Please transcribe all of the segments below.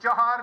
4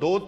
2,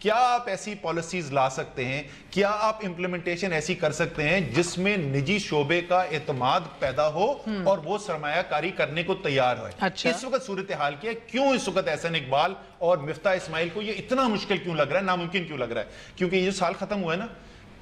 کیا آپ ایسی پالیسیز لا سکتے ہیں, کیا آپ امپلیمنٹیشن ایسی کر سکتے ہیں جس میں نجی شعبے کا اعتماد پیدا ہو اور وہ سرمایہ کاری کرنے کو تیار ہو. اس وقت صورتحال کیا ہے, کیوں اس وقت احسن اقبال اور مفتاح اسماعیل کو یہ اتنا مشکل کیوں لگ رہا ہے, ناممکن کیوں لگ رہا ہے؟ کیونکہ یہ جو سال ختم ہوا ہے نا,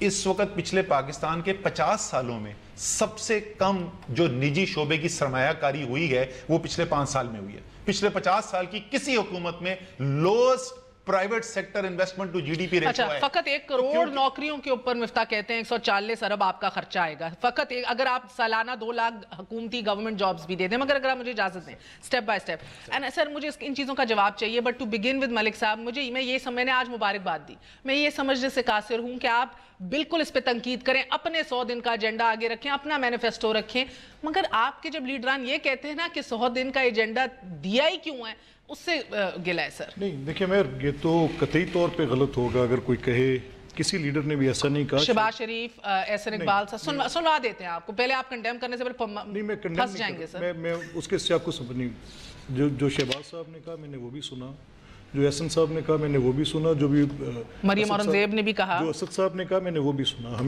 اس وقت پچھلے پاکستان کے 50 سالوں میں سب سے کم جو نجی شعبے کی سرمایہ کاری ہوئی ہے وہ پچھلے 5 سال میں ہوئی ہے. پچھلے 50 سال کی کسی حکومت میں lowest private sector investment to G D P ratio ہے. فقط 1 کروڑ نوکریوں کے اوپر مفتاح کہتے ہیں 140 ارب آپ کا خرچہ آئے گا. فقط اگر آپ سالانہ 2 لاکھ حکومتی گورنمنٹ جابز بھی دے دیں. مگر اگر آپ مجھے اجازت دیں سٹیپ بائی سٹیپ, اینڈ سر مجھے ان چیزوں کا جواب چاہیے. بٹ ٹو بگن ود ملک صاحب, میں نے آج مبارکباد دی, میں یہ سمجھنے سے قاصر ہوں کہ آپ بالکل اس پہ تنقید کریں, اپنے 100 دن کا ایجنڈا آگے رکھیں, اپنا مینیفیسٹو رکھیں. مگر آپ کے جب لیڈران یہ کہتے ہیں نا کہ 100 دن کا ایجنڈا دیا ہی کیوں ہے, اس سے گلا ہے سر. نہیں دیکھیں مہر, یہ تو قطعی طور پہ غلط ہوگا اگر کوئی کہے, کسی لیڈر نے بھی ایسا نہیں کہا. شہباز شریف, احسن اقبال صاحب سنوا دیتے ہیں آپ کو, پہلے آپ کنڈیم کرنے سے پہلے پھنس جائیں گے سر. میں اس کے سیاق کو سمجھ نہیں, جو شہباز صاحب نے کہا میں نے وہ بھی سنا, جو احسن صاحب نے کہا میں نے وہ بھی سنا, جو بھی مریم اورنگزیب نے بھی کہا, جو اسد صاحب نے کہا میں نے وہ بھی سنا.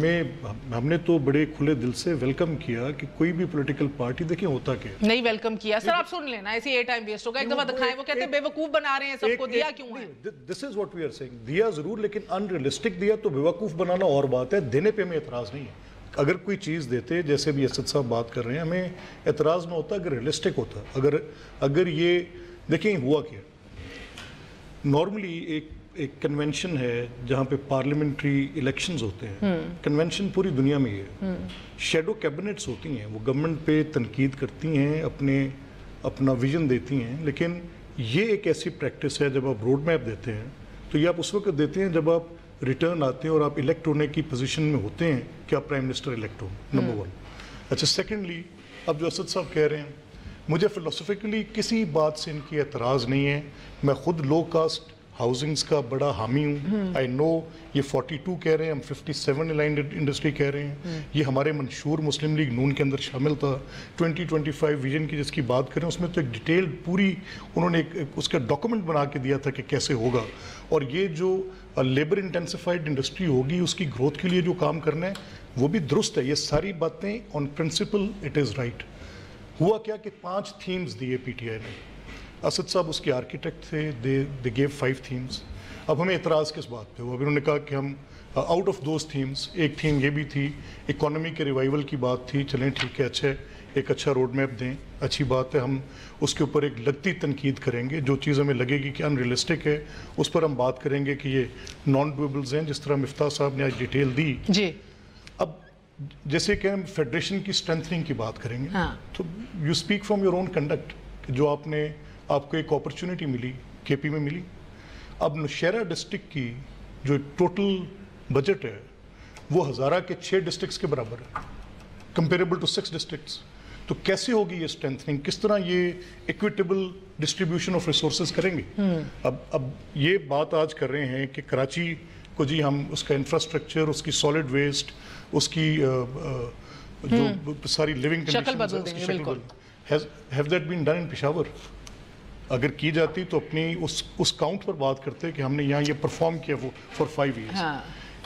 ہم نے تو بڑے کھلے دل سے ویلکم کیا کہ کوئی بھی پولیٹیکل پارٹی, دیکھیں ہوتا کیا نہیں ویلکم کیا سر. آپ سن لینا, ایسی ٹائم ویسٹ ہوگا. ایک دفعہ دکھائیں, وہ کہتے ہیں بے وقوف بنا رہے ہیں سب کو, دیا کیوں ہے؟ This is what we are seeing, دیا ضرور لیکن ان ریئلسٹک دیا. تو بے وقوف بنانا اور بات ہے, دینے پہ ہمیں اعتراض نہیں ہے. اگر کوئی چیز دیتے, جیسے بھی اسد صاحب بات کر رہے ہیں, ہمیں اعتراض نہ ہوتا اگر ریئلسٹک ہوتا. اگر یہ دیکھیں ہوا کیا, نارملی ایک کنونشن ہے جہاں پہ پارلیمنٹری الیکشنز ہوتے ہیں, کنونشن پوری دنیا میں یہ ہے, شیڈو کیبنٹس ہوتی ہیں, وہ گورنمنٹ پہ تنقید کرتی ہیں, اپنا ویژن دیتی ہیں. لیکن یہ ایک ایسی پریکٹس ہے جب آپ روڈ میپ دیتے ہیں تو یہ آپ اس وقت دیتے ہیں جب آپ ریٹرن آتے ہیں اور آپ الیکٹ ہونے کی پوزیشن میں ہوتے ہیں کہ آپ پرائم منسٹر الیکٹ ہوں, نمبر 1. اچھا, سیکنڈلی اب جو اسد صاحب کہہ رہے ہیں, مجھے فلسفیکلی کسی بات سے ان کی اعتراض نہیں ہے. میں خود لو کاسٹ ہاؤسنگز کا بڑا حامی ہوں. آئی نو یہ 42 کہہ رہے ہیں, ہم 57 الائنڈ انڈسٹری کہہ رہے ہیں. یہ ہمارے منشور مسلم لیگ نون کے اندر شامل تھا. 2025 ویژن کی جس کی بات کریں, اس میں تو ایک ڈیٹیل پوری انہوں نے اس کا ڈاکومنٹ بنا کے دیا تھا کہ کیسے ہوگا. اور یہ جو لیبر انٹینسیفائڈ انڈسٹری ہوگی اس کی گروتھ کے لیے جو کام کرنا ہے وہ بھی درست ہے. یہ ساری باتیں آن پرنسپل اٹ از رائٹ. ہوا کیا کہ 5 تھیمز دیے پی ٹی آئی نے. اسد صاحب اس کے آرکیٹیکٹ تھے, دے گیو 5 تھیمز. اب ہمیں اعتراض کس بات پہ ہوا؟ اب انہوں نے کہا کہ ہم آؤٹ آف دوز تھیمز ایک تھیم یہ بھی تھی, اکانومی کے ریوائیول کی بات تھی. چلیں ٹھیک ہے, اچھا ایک اچھا روڈ میپ دیں, اچھی بات ہے. ہم اس کے اوپر ایک لگتی تنقید کریں گے, جو چیز ہمیں لگے گی کہ ان ریئلسٹک ہے اس پر ہم بات کریں گے کہ یہ نان ڈویبلز ہیں, جس طرح مفتاح صاحب نے آج ڈیٹیل دی. جی, اب جیسے کہ ہم فیڈریشن کی اسٹرینتھنگ کی بات کریں گے, تو you speak from your own conduct, جو آپ کو ایک اپرچونٹی ملی کے پی میں ملی. اب نوشہرہ ڈسٹرکٹ کی جو ٹوٹل بجٹ ہے وہ ہزارہ کے 6 ڈسٹرکٹس کے برابر ہے, کمپیریبل ٹو 6 ڈسٹرکٹس. تو کیسے ہوگی یہ اسٹرینتھنگ, کس طرح یہ ایکویٹیبل ڈسٹریبیوشن آف ریسورسز کریں گے؟ اب یہ بات آج کر رہے ہیں کہ کراچی کو جی ہم اس کا انفراسٹرکچر, اس کی سالڈ ویسٹ, اس کی جو ساری living condition, have that been done in Peshawar? اگر کی جاتی تو اپنی اس کاؤنٹ پر بات کرتے کہ ہم نے یہاں یہ پرفارم کیا فار 5 ایئرس.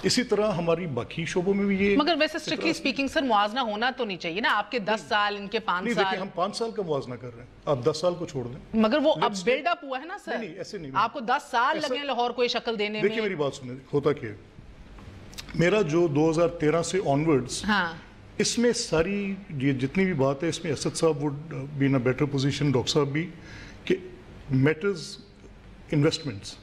اسی طرح ہماری باقی شعبوں میں بھی یہ, مگر ویسے اسٹرکٹلی اسپیکنگ سر موازنہ ہونا تو نہیں چاہیے نا, آپ کے 10 سال ان کے 5 سال. دیکھیں ہم 5 سال کا موازنہ کر رہے ہیں, آپ 10 سال کو چھوڑ دیں. مگر وہ اب بلڈ اپ ہوا ہے نا سر, نہیں ایسے نہیں, آپ کو 10 سال لگے لاہور کو یہ شکل دینے میں. دیکھیں میری بات سنیں, ہوتا کیا ہے, میرا جو 2013 سے آنورڈز, اس میں ساری یہ جتنی بھی بات ہے اس میں اسد صاحب would be in a better position, doctor صاحب بھی, کہ میٹرز انویسٹمنٹس,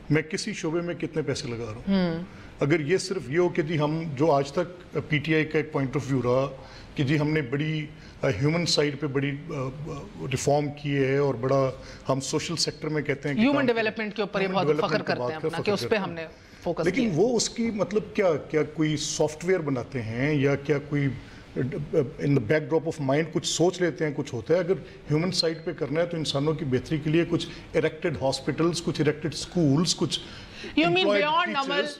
میں کسی شعبے میں کتنے پیسے لگا رہا ہوں. اگر یہ صرف یہ ہو کہ جی ہم جو آج تک پی ٹی آئی کا ایک پوائنٹ آف ویو رہا کہ جی ہم نے بڑی ہیومن سائڈ پہ بڑی ریفارم کی ہے اور بڑا ہم سوشل سیکٹر میں کہتے ہیں ہیومن ڈیولپمنٹ کے اوپر یہ بہت فخر کرتے ہیں اپنا کہ اس پہ ہم نے فوکس کیا. لیکن وہ اس کی مطلب کیا کوئی سافٹ ویئر بناتے ہیں یا کیا کوئی in the backdrop of mind کچھ سوچ لیتے ہیں, کچھ ہوتا ہے. اگر ہیومن سائڈ پہ کرنا ہے تو انسانوں کی بہتری کے لیے کچھ اریکٹڈ ہاسپٹلس, کچھ اریکٹڈ اسکولس, کچھ You mean employed beyond Namal teachers.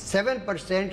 7%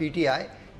PTI,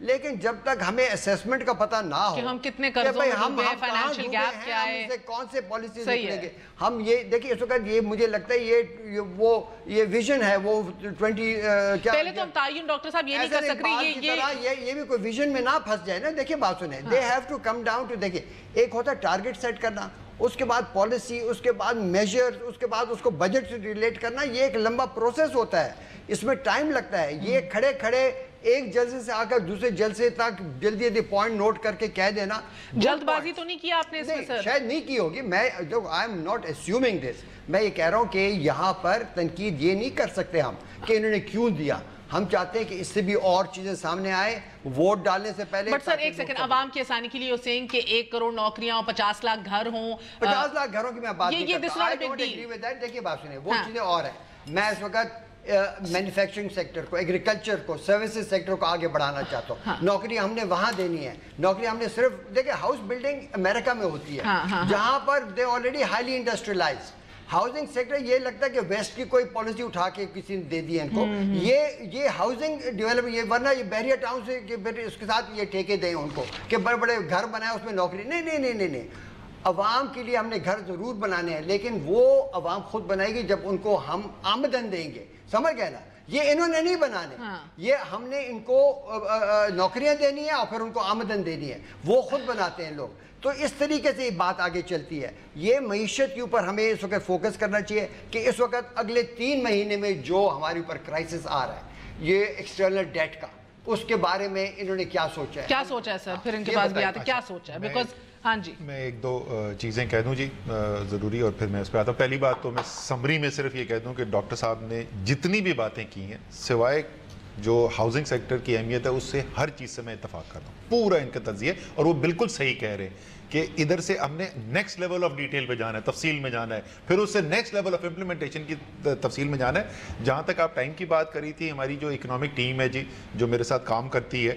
لیکن جب تک ہمیں اسیسمنٹ کا پتہ نہ ہو کہ ہم کتنے قرضوں میں ڈوبے ہیں، فائنینشیل گیپ کیا ہے، ہم کون سے پالیسیز نکلیں گے. ہم یہ دیکھیے اس وقت یہ مجھے لگتا ہے یہ ویژن ہے وہ 20 پہلے تو ہم تعین ڈاکٹر صاحب یہ نہیں کر سکتے، یہ بھی کوئی ویژن میں نہ پھنس جائے نا. دیکھیے بات سنیں، they have to come down too. دیکھیے ایک ہوتا ہے ٹارگٹ سیٹ کرنا، اس کے بعد پالیسی، اس کے بعد میجر، اس کے بعد اس کو بجٹ سے ریلیٹ کرنا. یہ ایک لمبا پروسیس ہوتا ہے، اس میں ٹائم لگتا ہے. یہ کھڑے کھڑے ایک جلسے سے آ کر دوسرے جلسے تک جلدی جلدی پوائنٹ نوٹ کر کے کہہ دینا. جلد بازی تو نہیں کیا آپ نے اس میں سر؟ شاید نہیں کی ہوگی. میں آئی ایم ناٹ اسیومنگ دس. میں یہ کہہ رہا ہوں کہ یہاں پر تنقید یہ نہیں کر سکتے ہم کہ انہوں نے کیوں دیا. ہم چاہتے ہیں کہ اس سے بھی اور چیزیں سامنے آئے ووٹ ڈالنے سے پہلے. بٹ سر ایک سیکنڈ، عوام کی آسانی کے لیے سینگ کہ 1 کروڑ نوکریاں اور 50 لاکھ گھر ہوں. 50 لاکھ گھروں کی میں بات نہیں کرتا. دیکھیے بات سنیں، وہ چیزیں اور ہیں. میں اس وقت مینوفیکچرنگ سیکٹر کو، ایگریکلچر کو، سروسز سیکٹر کو آگے بڑھانا چاہتا ہوں. نوکری ہم نے وہاں دینی ہے. نوکری ہم نے صرف دیکھیں ہاؤس بلڈنگ امریکہ میں ہوتی ہے جہاں پر they already highly industrialise. Housing sector یہ لگتا ہے کہ ویسٹ کی کوئی پالیسی اٹھا کے کسی نے دے دی ہے ان کو. یہ ہاؤسنگ ڈیولپمنٹ، یہ ورنہ یہ بحریہ ٹاؤن سے اس کے ساتھ یہ ٹھیکے دیں ان کو کہ بڑے بڑے گھر بنائے اس میں نوکری. نہیں. عوام کے لیے ہم نے گھر ضرور بنانے ہیں، لیکن وہ عوام خود بنائے گی جب ان کو ہم آمدن دیں گے. سمجھ گئے نا؟ یہ انہوں نے نہیں بنانے، یہ ہم نے ان کو نوکریاں دینی ہے اور پھر ان کو آمدن دینی ہے. وہ خود بناتے ہیں لوگ. تو اس طریقے سے یہ بات آگے چلتی ہے. یہ معیشت کے اوپر ہمیں اس وقت فوکس کرنا چاہیے کہ اس وقت اگلے 3 مہینے میں جو ہمارے اوپر کرائسس آ رہا ہے یہ ایکسٹرنل ڈیٹ کا، اس کے بارے میں انہوں نے کیا سوچا ہے. کیا سوچا ہے سر؟ پھر ان کے پاس بھی آتے کیا سوچا ہے؟ بیکاز ہاں جی میں 1-2 چیزیں کہہ دوں جی ضروری، اور پھر میں اس پہ آتا ہوں. پہلی بات تو میں سمری میں صرف یہ کہہ دوں کہ ڈاکٹر صاحب نے جتنی بھی باتیں کی ہیں سوائے جو ہاؤسنگ سیکٹر کی اہمیت ہے اس سے ہر چیز سے میں اتفاق کرتا ہوں. پورا ان کا تجزیہ، اور وہ بالکل صحیح کہہ رہے ہیں کہ ادھر سے ہم نے نیکسٹ لیول آف ڈیٹیل پہ جانا ہے، تفصیل میں جانا ہے، پھر اس سے نیکسٹ لیول آف امپلیمنٹیشن کی تفصیل میں جانا ہے. جہاں تک آپ ٹائم کی بات کری تھی، ہماری جو اکنامک ٹیم ہے جی جو میرے ساتھ کام کرتی ہے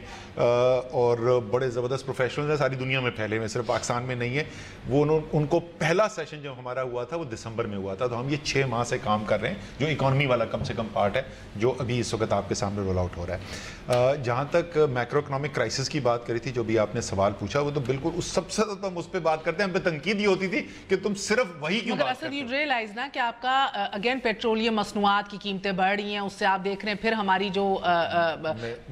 اور بڑے زبردست پروفیشنلز ہیں ساری دنیا میں پھیلے ہوئے، صرف پاکستان میں نہیں ہے. وہ ان کو پہلا سیشن جو ہمارا ہوا تھا وہ دسمبر میں ہوا تھا. تو ہم یہ 6 ماہ سے کام کر رہے ہیں، جو اکانومی والا کم سے کم پارٹ ہے جو ابھی اس وقت آپ کے سامنے رول آؤٹ ہو رہا ہے. جہاں تک میکرو اکنامک کرائسس کی بات کری تھی جو بھی آپ نے سوال پوچھا، وہ تو بالکل اس سب سے زیادہ ہم اس پہ بات کرتے ہیں. ہم پہ تنقید یہ ہوتی تھی کہ تم صرف وہی کیوں بات کرتے ہو. مگر ریئلائز نا کہ آپ کا اگین پیٹرولیم مصنوعات کی قیمتیں بڑھ رہی ہیں، اس سے آپ دیکھ رہے ہیں پھر ہماری جو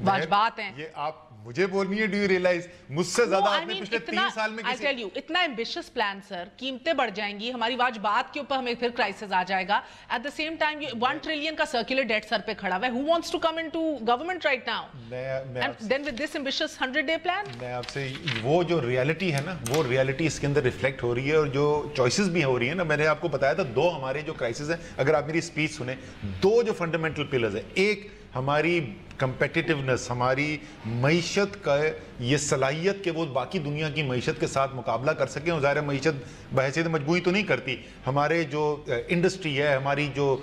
واجبات ہیں. یہ آپ مجھے بولنی ہے، ڈو یو ریئلائز مجھ سے زیادہ آپ نے پچھلے 3 سال میں I tell you اتنا ایمبیشس پلان سر، قیمتیں بڑھ جائیں گی، ہماری واجبات کے اوپر ہمیں پھر کرائسس آ جائے گا. At the same time 1 trillion کا سرکولر ڈیٹ سر پہ کھڑا ہوا ہے. who wants to come into government right now and then with this ambitious 100-day plan. میں آپ سے وہ جو ریالٹی ہے نا، وہ ریالٹی اس کے اندر ریفلیکٹ ہو رہی ہے، اور جو چوائسز بھی ہو رہی ہیں نا. میں نے آپ کو بتایا تھا 2 ہمارے جو کرائسس ہیں، اگر آپ میری اسپیچ سنیں، 2 جو فنڈامنٹل پلرز ہیں. ایک ہماری کمپیٹیٹیونس، ہماری معیشت کا یہ صلاحیت کہ وہ باقی دنیا کی معیشت کے ساتھ مقابلہ کر سکیں. ظاہر معیشت بحیثیت مجموعی تو نہیں کرتی. ہمارے جو انڈسٹری ہے، ہماری جو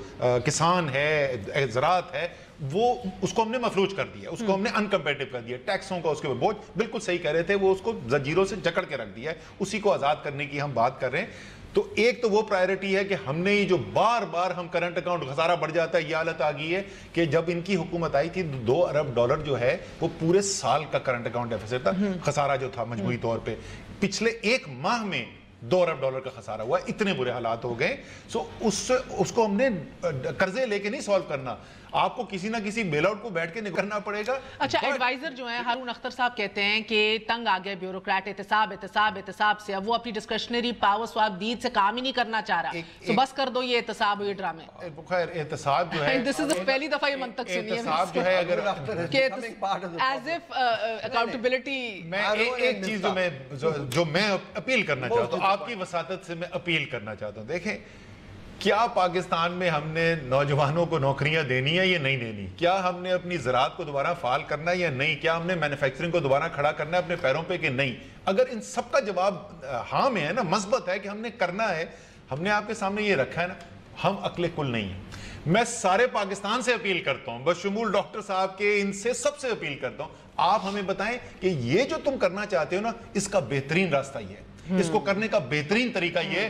کسان ہے، زراعت ہے، وہ اس کو ہم نے مفلوج کر دیا، اس کو ہم نے انکمپیٹیو کر دیا. ٹیکسوں کا اس کے اوپر بوجھ، بالکل صحیح کہہ رہے تھے، وہ اس کو زنجیروں سے جکڑ کے رکھ دیا ہے. اسی کو آزاد کرنے کی ہم بات کر رہے ہیں. تو ایک تو وہ پرائرٹی ہے کہ ہم نے یہ جو بار بار ہم کرنٹ اکاؤنٹ خسارہ بڑھ جاتا ہے، یہ حالت آ گئی ہے کہ جب ان کی حکومت آئی تھی $2 ارب جو ہے وہ پورے سال کا کرنٹ اکاؤنٹ ڈیفیسٹ تھا، خسارہ جو تھا مجموعی طور پہ. پچھلے 1 ماہ میں $2 ارب کا خسارہ ہوا. اتنے برے حالات ہو گئے. سو اس کو ہم نے قرضے لے کے نہیں سالو کرنا، آپ کو کسی نہ کسی بیل آؤٹ کو بیٹھ کے کرنا پڑے گا. اچھا ایڈوائزر جو ہیں ہارون اختر صاحب کہتے ہیں کہ تنگ آ گئے بیوروکریٹ، احتساب سے. اب وہ اپنی ڈسکریشنری پاور سواب دید سے کام ہی نہیں کرنا چاہ رہا. تو بس کر دو یہ احتساب یہ ڈرامے. خیر احتساب جو ہے، دس از پہلی دفعہ یہ منطق سنی ہے احتساب جو ہے اگر کہ ایز اف اکاؤنٹیبلٹی. میں ایک چیز جو میں اپیل کرنا چاہتا ہوں، آپ کی وساطت سے میں اپیل کرنا چاہتا ہوں. دیکھیں کیا پاکستان میں ہم نے نوجوانوں کو نوکریاں دینی ہے یا نہیں دینی؟ کیا ہم نے اپنی زراعت کو دوبارہ فعال کرنا ہے یا نہیں؟ کیا ہم نے مینوفیکچرنگ کو دوبارہ کھڑا کرنا ہے اپنے پیروں پہ کہ نہیں؟ اگر ان سب کا جواب ہاں میں ہے نا، مثبت ہے کہ ہم نے کرنا ہے، ہم نے آپ کے سامنے یہ رکھا ہے نا، ہم عقل کل نہیں ہیں. میں سارے پاکستان سے اپیل کرتا ہوں، بشمول ڈاکٹر صاحب کے، ان سے سب سے اپیل کرتا ہوں، آپ ہمیں بتائیں کہ یہ جو تم کرنا چاہتے ہو نا، اس کا بہترین راستہ یہ ہے. اس کو کرنے کا بہترین طریقہ یہ,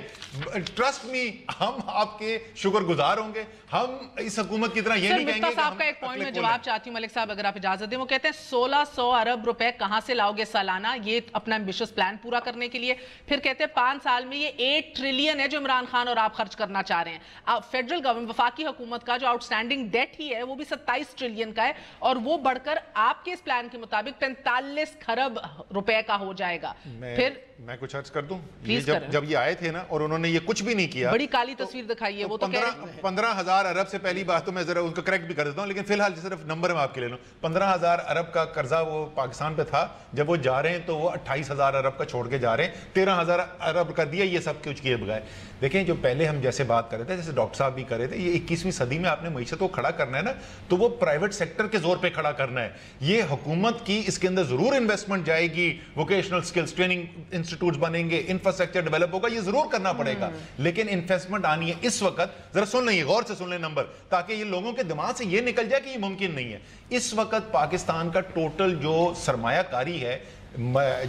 ٹرسٹ می, ہم آپ کے شکر گزار ہوں گے. ہم اس حکومت کی طرح یہ نہیں کہیں گے. صاحب کا ایک پوائنٹ میں جواب چاہتی ہوں ملک صاحب, اگر آپ اجازت دیں. وہ کہتے ہیں 1600 ارب روپے کہاں سے لاؤ گے سالانہ یہ اپنا ایمبیشس پلان پورا کرنے کے لیے. پھر کہتے ہیں 5 سال میں یہ 8 ٹریلین ہے جو عمران خان اور آپ خرچ کرنا چاہ رہے ہیں. فیڈرل گورنمنٹ, وفاقی حکومت کا جو آؤٹ اسٹینڈنگ ڈیٹ ہی ہے وہ بھی 27 ٹریلین کا ہے, اور وہ بڑھ کر آپ کے اس پلان کے مطابق 45 کھرب روپے کا ہو جائے گا. پھر میں کچھ عرض کر دوں, جب یہ آئے تھے نا اور انہوں نے یہ کچھ بھی نہیں کیا, بڑی کالی تصویر دکھائی ہے. وہ تو 15,000 ارب سے پہلی بات تو میں ذرا ان کو کریکٹ بھی کر دیتا ہوں, لیکن فی الحال صرف نمبر میں آپ کے لے لوں. 15,000 ارب کا قرضہ وہ پاکستان پہ تھا. جب وہ جا رہے ہیں تو وہ 28,000 ارب کا چھوڑ کے جا رہے ہیں, 13,000 ارب کر دیا. یہ سب کچھ کیے بغیر دیکھیں, جو پہلے ہم جیسے بات کر رہے تھے, جیسے ڈاکٹر صاحب بھی کر رہے تھے, یہ 21ویں صدی میں آپ نے معیشت کو کھڑا کرنا ہے نا, تو وہ پرائیویٹ سیکٹر کے زور پہ کھڑا کرنا ہے. یہ حکومت کی اس کے اندر ضرور انویسٹمنٹ جائے گی, ووکیشنل سکلز ٹریننگ انسٹیٹیوٹس بنیں گے, انفراسٹرکچر ڈیولپ ہوگا, یہ ضرور کرنا پڑے گا. لیکن انویسٹمنٹ آنی ہے اس وقت, ذرا سن لیں, غور سے سن لیں نمبر, تاکہ یہ لوگوں کے دماغ سے یہ نکل جائے کہ یہ ممکن نہیں ہے. اس وقت پاکستان کا ٹوٹل جو سرمایہ کاری ہے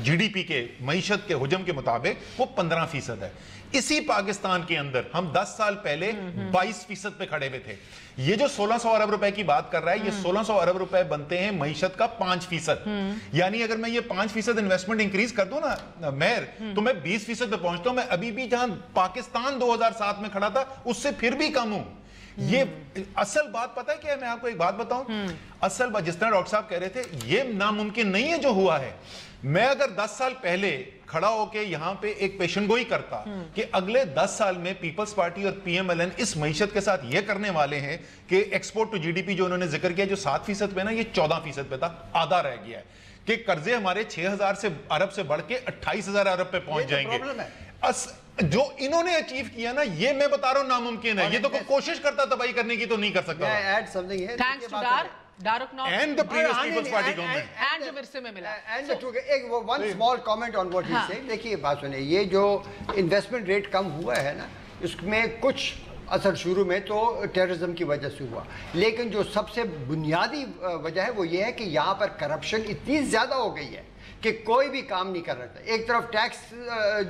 جی ڈی پی کے معیشت کے حجم کے مطابق وہ 15% ہے. اسی پاکستان کے اندر ہم 10 سال پہلے 22% پہ کھڑے ہوئے تھے. یہ جو 1600 ارب روپے کی بات کر رہا ہے, یہ 1600 ارب روپے بنتے ہیں معیشت کا 5%. یعنی اگر میں یہ 5% انویسٹمنٹ انکریز کر دوں نا مہر, تو میں 20% پہ پہنچتا ہوں. میں ابھی بھی جہاں پاکستان 2007 میں کھڑا تھا اس سے پھر بھی کم ہوں. یہ اصل بات پتہ ہے کیا ہے, میں آپ کو ایک بات بتاؤں, اصل بات جس طرح ڈاکٹر صاحب کہہ رہے تھے, یہ ناممکن نہیں ہے جو ہوا ہے. میں اگر 10 سال پہلے کھڑا ہو کے یہاں پہ ایک پیشن گوئی کرتا کہ اگلے 10 سال میں پیپلز پارٹی اور پی ایم ایل این اس معیشت کے ساتھ یہ کرنے والے ہیں کہ export to G D P جو انہوں نے ذکر کیا جو 7% پہ نا, یہ 14% پہ تھا, آدھا رہ گیا ہے, کہ قرضے ہمارے 6,000 ارب سے بڑھ کے 28,000 ارب پہ پہنچ جائیں گے. جو انہوں نے اچیو کیا نا, یہ میں بتا رہا ہوں ناممکن ہے. یہ تو کوئی کوشش کرتا تباہی کرنے کی تو نہیں کر سکتا. Daruk Naw and the previous People's Party government and جو ورثے میں ملا. one small comment on what he said. دیکھیے بات سنیں, یہ جو انویسٹمنٹ ریٹ کم ہوا ہے نا, اس میں کچھ اثر شروع میں تو ٹیررزم کی وجہ سے ہوا, لیکن جو سب سے بنیادی وجہ ہے وہ یہ ہے کہ یہاں پر کرپشن اتنی زیادہ ہو گئی ہے کہ کوئی بھی کام نہیں کر رہا تھا. ایک طرف ٹیکس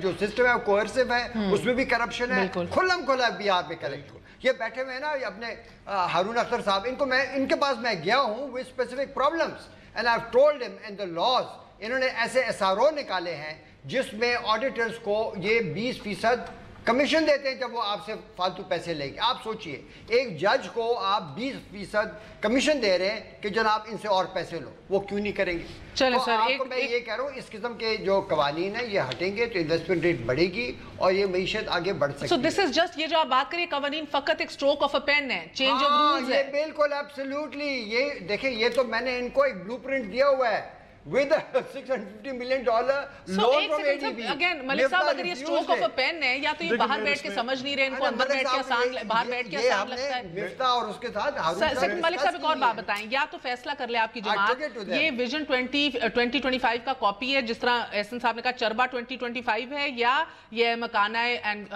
جو سسٹم ہے وہ کوئرسو ہے, اس میں بھی کرپشن ہے, کھلم کھلا بہار میں کلیکٹ. یہ بیٹھے ہوئے ہیں نا اپنے ہارون اختر صاحب, ان کے پاس میں گیا ہوں with specific problems and I've told him and the laws. انہوں نے ایسے SRO نکالے ہیں جس میں آڈیٹرز کو یہ 20% کمیشن دیتے ہیں جب وہ آپ سے فالتو پیسے لیں گے. آپ سوچئے ایک جج کو آپ 20% کمیشن دے رہے ہیں کہ جناب ان سے اور پیسے لو, وہ کیوں نہیں کریں گے؟ چلیں سر, آپ کو میں یہ کہہ رہا ہوں, اس قسم کے جو قوانین ہیں یہ ہٹیں گے تو انویسٹمنٹ ریٹ بڑھے گی اور یہ معیشت آگے بڑھ سکتی ہے. سو دس از جسٹ, یہ جو آپ بات کریے قوانین فقط ایک سٹروک آف اے پین ہے, چینج آف رولز ہے. یہ بالکل ایبسلیوٹلی, یہ دیکھیں, یہ تو میں نے ان کو ایک بلو پرنٹ دیا ہوا ہے with $650 million loan from ADB. Again, ملک صاحب, اگر یہ stroke of a pen ہے, یا تو یہ باہر بیٹھ کے سمجھ نہیں رہے, ان کو اندر بیٹھ کے آسان, باہر بیٹھ کے آسان لگتا ہے. مفتہ اور اس کے ساتھ ملک صاحب ایک اور بات بتائیں, یا تو فیصلہ کر لے آپ کی جماعت, یہ ویژن 2025 کا کاپی ہے جس طرح احسن صاحب نے کہا چربا 2025 ہے, یا یہ مکانہ اینڈ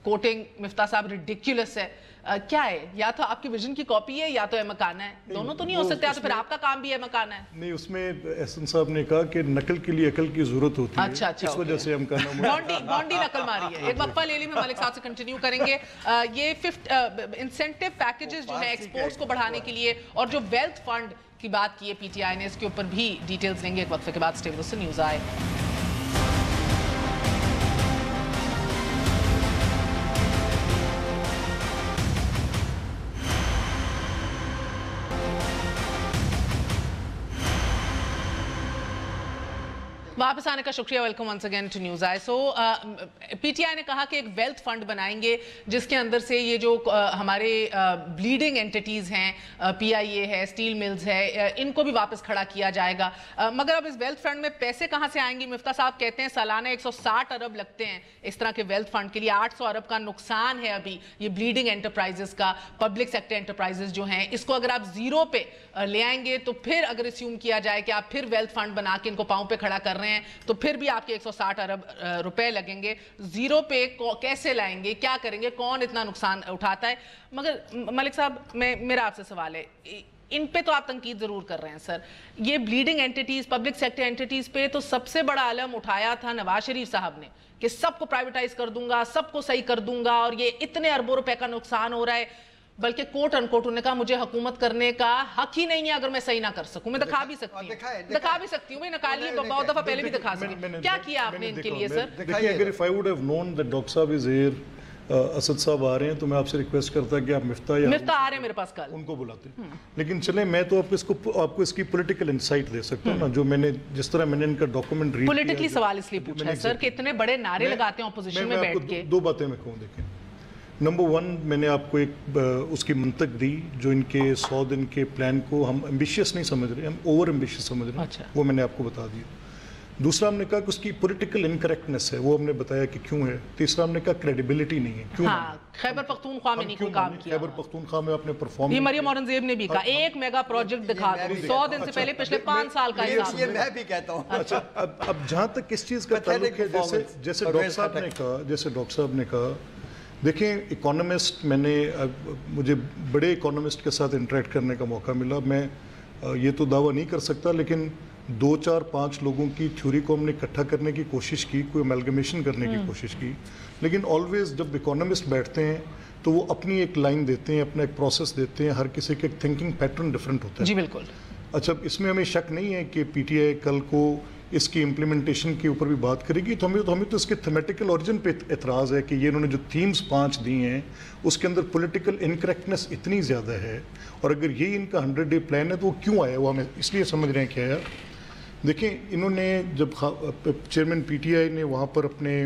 کوٹنگ مفتہ صاحب ریڈیکولس ہے, کیا ہے؟ یا تو آپ کی ویژن کی کاپی ہے یا تو مکانہ ہے, دونوں تو نہیں ہو سکتے. تو پھر آپ کا کام بھی ہے مکانہ ہے. نہیں, اس میں احسن صاحب نے کہا کہ نقل کے لیے عقل کی ضرورت ہوتی ہے, اس وجہ سے ہم کہنا بانڈی نقل ماری ہے. ایک وقفہ لے لی, میں ملک صاحب سے کنٹینیو کریں گے. یہ انسینٹیو پیکیجز جو ہے ایکسپورٹس کو بڑھانے کے لیے, اور جو ویلتھ فنڈ کی بات کی ہے پی ٹی آئی نے, اس کے اوپر بھی ڈیٹیلز لیں گے ایک وقفے کے بعد. اسٹے ود اس سے نیوز آئے. واپس آنے کا شکریہ, welcome once again to News Eye. So P T I نے کہا کہ ایک ویلتھ فنڈ بنائیں گے جس کے اندر سے یہ جو ہمارے بلیڈنگ انٹیٹیز ہیں, پی آئی اے ہے, اسٹیل ملز ہے, ان کو بھی واپس کھڑا کیا جائے گا. مگر اب اس ویلتھ فنڈ میں پیسے کہاں سے آئیں گے؟ مفتہ صاحب کہتے ہیں سالانہ 160 ارب لگتے ہیں اس طرح کے ویلتھ فنڈ کے لیے. 800 ارب کا نقصان ہے ابھی یہ بلیڈنگ انٹرپرائزز کا, پبلک سیکٹر انٹرپرائزز جو ہیں. اس کو اگر آپ زیرو پہ لے آئیں گے تو پھر اگر اسیوم کیا جائے کہ آپ پھر ویلتھ فنڈ بنا کے ان کو پاؤں پہ کھڑا کر رہے ہیں, تو پھر بھی آپ کے 160 ارب روپے لگیں گے. زیرو پہ کیسے لائیں گے, کیا کریں گے, کون اتنا نقصان اٹھاتا ہے؟ مگر ملک صاحب, میرا آپ سے سوال ہے, ان پہ تو آپ تنقید ضرور کر رہے ہیں سر. یہ بلیڈنگ اینٹیٹیز، پبلک سیکٹر اینٹیٹیز پہ تو سب سے بڑا علم اٹھایا تھا نواز شریف صاحب نے کہ سب کو پرائیویٹائز کر دوں گا، سب کو صحیح کر دوں گا، اور یہ اتنے اربوں روپے کا نقصان ہو رہا ہے. بلکہ کوٹ ان کوٹ انہوں نے کہا مجھے حکومت کرنے کا حق ہی نہیں ہے اگر میں صحیح نہ کر سکوں. میں دکھا بھی سکتی ہوں، میں نکالی بہت دفعہ پہلے بھی دکھا سکتی ہوں. کیا کیا آپ نے ان کے لیے سر؟ دیکھیے اگر if I would have known that doctor صاحب is here, اسد صاحب آ رہے ہیں تو میں آپ سے ریکویسٹ کرتا کہ آپ مفتاح آ رہے ہیں میرے پاس کل، ان کو بلاتے. لیکن چلیں میں تو آپ کو اس کی پولیٹیکل انسائٹ دے سکتا ہوں نا، جو میں نے جس طرح میں نے ان کا ڈاکومنٹ ریڈ کیا. پولیٹیکلی سوال اس لیے پوچھا ہے سر کہ اتنے بڑے نعرے لگاتے ہیں اپوزیشن میں بیٹھ کے. دو باتیں میں کہوں. دیکھیں نمبر 1 میں نے آپ کو ایک اس کی منطق دی جو ان کے 100 دن کے پلان کو ہم ایمبیشیس نہیں سمجھ رہے، ہم اوور ایمبیشیس سمجھ رہے ہیں، وہ میں نے آپ کو بتا دیا. دوسرا ہم نے کہا کہ اس کی پولیٹیکل انکریکٹنس ہے، وہ ہم نے بتایا کہ کیوں ہے. تیسرا ہم نے کہا کریڈیبلٹی نہیں ہے. کیوں؟ خیبر پختونخوا میں نہیں کوئی کام کیا. خیبر پختونخوا میں آپ نے پرفارم، یہ مریم اورنگزیب نے بھی کہا ایک میگا پروجیکٹ دکھا دو 100 دن سے پہلے پچھلے 5 سال کا حساب. یہ میں بھی کہتا ہوں. اچھا اب جہاں تک اس چیز کا تعلق ہے، جیسے ڈاکٹر صاحب نے کہا دیکھیں اکانومسٹ، مجھے بڑے اکانومسٹ کے ساتھ انٹریکٹ کرنے کا موقع ملا. میں یہ تو دعویٰ نہیں کر سکتا لیکن 2 4 5 لوگوں کی تھیوری کو ہم نے اکٹھا کرنے کی کوشش کی، کوئی امیلگمیشن کرنے کی کوشش کی. لیکن آلویز جب اکانومسٹ بیٹھتے ہیں تو وہ اپنی ایک لائن دیتے ہیں، اپنا ایک پروسیس دیتے ہیں. ہر کسی کے ایک تھنکنگ پیٹرن ڈفرینٹ ہوتا ہے. جی بالکل. اچھا اس میں ہمیں شک نہیں ہے کہ پی ٹی آئی کل کو اس کی امپلیمنٹیشن کے اوپر بھی بات کرے گی. تو ہمیں تو اس کے تھیمیٹیکل اوریجن پہ اعتراض ہے کہ یہ انہوں نے جو تھیمز 5 دی ہیں اس کے اندر پولیٹیکل انکریکٹنس اتنی زیادہ ہے. اور اگر یہ ان کا 100 ڈے پلان ہے تو وہ کیوں آیا؟ وہ ہمیں اس لیے سمجھ رہے ہیں کیا ہے. دیکھیں انہوں نے جب چیئرمین پی ٹی آئی نے وہاں پر اپنے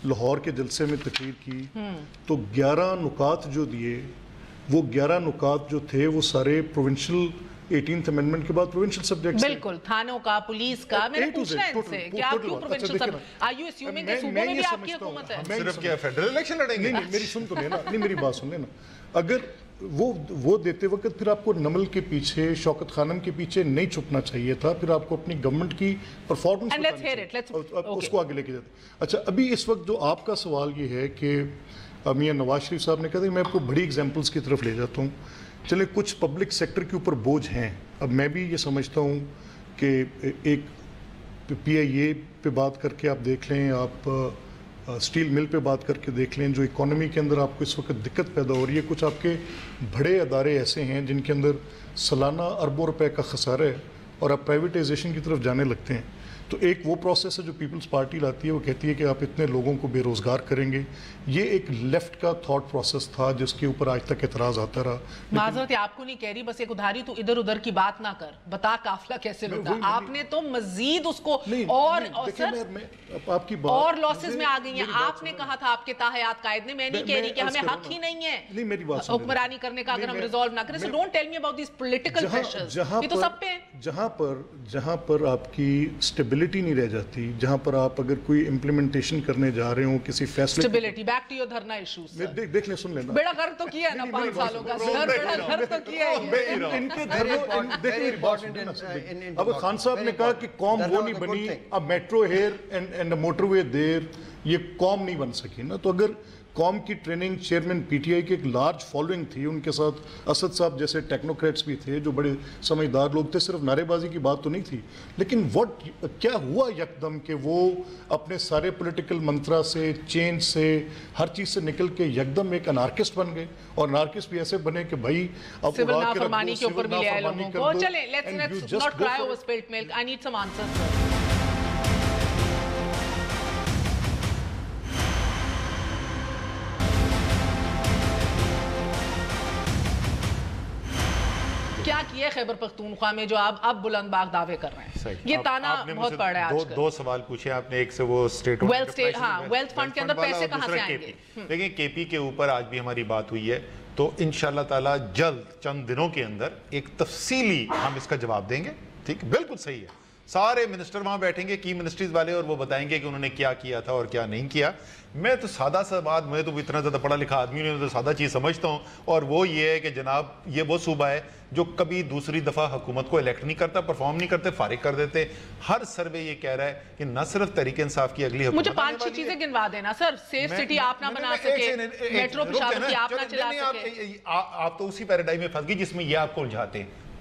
لاہور کے جلسے میں تقریر کی تو 11 نکات جو دیے، وہ 11 نکات جو تھے وہ سارے پروونشل 18th امینڈمنٹ کے بعد پروونشل سبجیکٹس. بالکل، تھانوں کا، پولیس کا. میں نے پوچھنا ہے ان سے کہ آپ کیوں پروونشل سب آر یو اسیومنگ کہ صوبوں میں بھی آپ کی حکومت ہے؟ صرف کیا فیڈرل الیکشن لڑیں گے؟ نہیں میری سن تو لینا، نہیں میری بات سن لینا. اگر وہ دیتے وقت پھر آپ کو نمل کے پیچھے، شوکت خانم کے پیچھے نہیں چھپنا چاہیے تھا. پھر آپ کو اپنی گورنمنٹ کی پرفارمنس اس کو آگے لے کے جاتے. اچھا ابھی اس وقت جو آپ کا سوال یہ ہے کہ میاں نواز شریف صاحب نے کہا تھا، میں آپ کو بڑی ایگزامپلس کی طرف لے جاتا ہوں. چلے کچھ پبلک سیکٹر کے اوپر بوجھ ہیں. اب میں بھی یہ سمجھتا ہوں کہ ایک پی آئی اے پہ بات کر کے آپ دیکھ لیں، آپ اسٹیل مل پہ بات کر کے دیکھ لیں، جو اکانومی کے اندر آپ کو اس وقت دقت پیدا ہو رہی ہے. کچھ آپ کے بڑے ادارے ایسے ہیں جن کے اندر سالانہ اربوں روپے کا خسارہ ہے اور آپ پرائیویٹائزیشن کی طرف جانے لگتے ہیں. تو ایک وہ پروسیس ہے جو پیپلز پارٹی لاتی ہے، وہ کہتی ہے کہ آپ اتنے لوگوں کو بے روزگار کریں گے. یہ ایک لیفٹ کا تھاٹ پروسیس تھا جس کے اوپر آج تک اعتراض آتا رہا. معذرت آپ کو نہیں کہہ رہی، بس ایک ادھاری تو ادھر ادھر کی بات نہ کر، بتا قافلہ کیسے لوٹا. آپ نے تو مزید اس کو اور لاسز میں آ گئی ہیں. آپ نے کہا تھا آپ کے تاحیات قائد نے، میں نہیں کہہ رہی کہ ہمیں حق ہی نہیں ہے حکمرانی کرنے کا اگر ہم ریزالو نہ کریں. So don't tell me about these political pressures. یہ تو سب پہ جہاں پر آپ کی اسٹیبلٹی نہیں رہ جاتی، جہاں پر آپ اگر کوئی امپلیمنٹیشن کرنے جا رہے ہوں کسی فیصلے، stability back to your dharna issues. دیکھ لیں، سن لینا، بیڑا گھر تو کیا ہے نا 5 سالوں کا سر، بیڑا گھر تو کیا ہے. ان کے اب خان صاحب نے کہا کہ قوم وہ نہیں بنی، اب میٹرو ہیئر اینڈ موٹر وے دیر، یہ قوم نہیں بن سکی نا. تو اگر قوم کی ٹریننگ، چیئرمین پی ٹی آئی کی ایک لارج فالوئنگ تھی، ان کے ساتھ اسد صاحب جیسے ٹیکنوکریٹس بھی تھے جو بڑے سمجھدار لوگ تھے. صرف نعرے بازی کی بات تو نہیں تھی، لیکن کیا ہوا یکدم کہ وہ اپنے سارے پولیٹیکل منترا سے، چینج سے، ہر چیز سے نکل کے یکدم ایک انارکسٹ بن گئے. اور انارکسٹ بھی ایسے بنے کہ بھائی اب سول نافرمانی کے اوپر بھی لے آئے لوگوں کو. چلیں let's not cry over spilt milk. I need some answers. کیا کیا خیبر پختونخوا میں جو آپ اب بلند باغ دعوے کر رہے ہیں؟ یہ تانا بہت پڑ رہا ہے آج کل. 2 سوال پوچھے آپ نے. ایک سے وہ اسٹیٹ ویلتھ فنڈ کے اندر پیسے کہاں سے آئیں گے. دیکھیں کے پی کے اوپر آج بھی ہماری بات ہوئی ہے، تو انشاءاللہ تعالی جلد چند دنوں کے اندر ایک تفصیلی ہم اس کا جواب دیں گے. ٹھیک، بالکل صحیح ہے. سارے منسٹر وہاں بیٹھیں گے، کی منسٹریز والے، اور وہ بتائیں گے کہ انہوں نے کیا کیا تھا اور کیا نہیں کیا. میں تو سادہ سا بات، میں تو اتنا زیادہ پڑھا لکھا آدمی نہیں، تو سادہ چیز سمجھتا ہوں، اور وہ یہ ہے کہ جناب یہ وہ صوبہ ہے جو کبھی دوسری دفعہ حکومت کو الیکٹ نہیں کرتا، پرفارم نہیں کرتے، فارغ کر دیتے. ہر سروے یہ کہہ رہا ہے کہ نہ صرف تحریک انصاف کی اگلی حکومت. مجھے 5-6 چیزیں گنوا دینا سر. سیف سٹی آپ نہ بنا سکے، میٹرو پشاور کی آپ نہ چلا سکے. آپ تو اسی پیراڈائم میں پھنس گئی جس میں یہ آپ کو الجھاتے ہیں.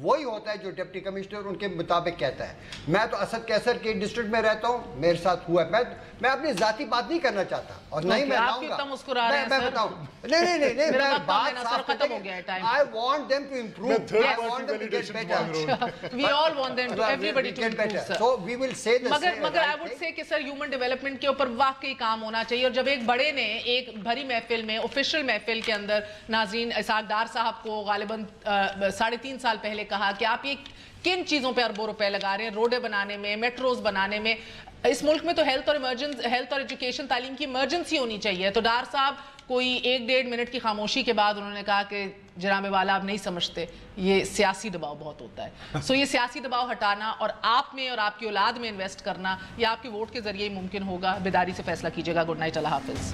وہی ہوتا ہے جو ڈپٹی کمشنر ان کے مطابق کہتا ہے. میں تو اسد کیسر کے ڈسٹرکٹ میں رہتا ہوں, میرے ساتھ ہوا ہے. میں اپنی ذاتی بات نہیں کرنا چاہتا اور نہیں میں لاؤں گا. میں بتاؤں نہیں میں بات ختم ہو گیا ہے. I want them to improve. I want them to get better. We all want them to, everybody to improve, sir. So we will say the same. مگر I would say کہ سر ہیومن ڈیولپمنٹ کے اوپر واقعی کام ہونا چاہیے. اور جب ایک بڑے نے ایک بھری محفل میں, آفیشیل محفل کے اندر ناظرین اسحاق ڈار صاحب کو غالباً 3.5 سال پہلے کہا کہ آپ یہ کن چیزوں پہ اربوں روپے لگا رہے ہیں, روڈیں بنانے میں, میٹروز بنانے میں. اس ملک میں تو ہیلتھ اور ایجوکیشن, تعلیم کی ایمرجنسی ہونی چاہیے. تو ڈار صاحب کوئی 1-1.5 منٹ کی خاموشی کے بعد انہوں نے کہا کہ جناب والا آپ نہیں سمجھتے, یہ سیاسی دباؤ بہت ہوتا ہے. سو یہ سیاسی دباؤ ہٹانا اور آپ میں اور آپ کی اولاد میں انویسٹ کرنا, یہ آپ کے ووٹ کے ذریعے ہی ممکن ہوگا. بیداری سے فیصلہ کیجیے گا. گڈ نائٹ, اللہ حافظ.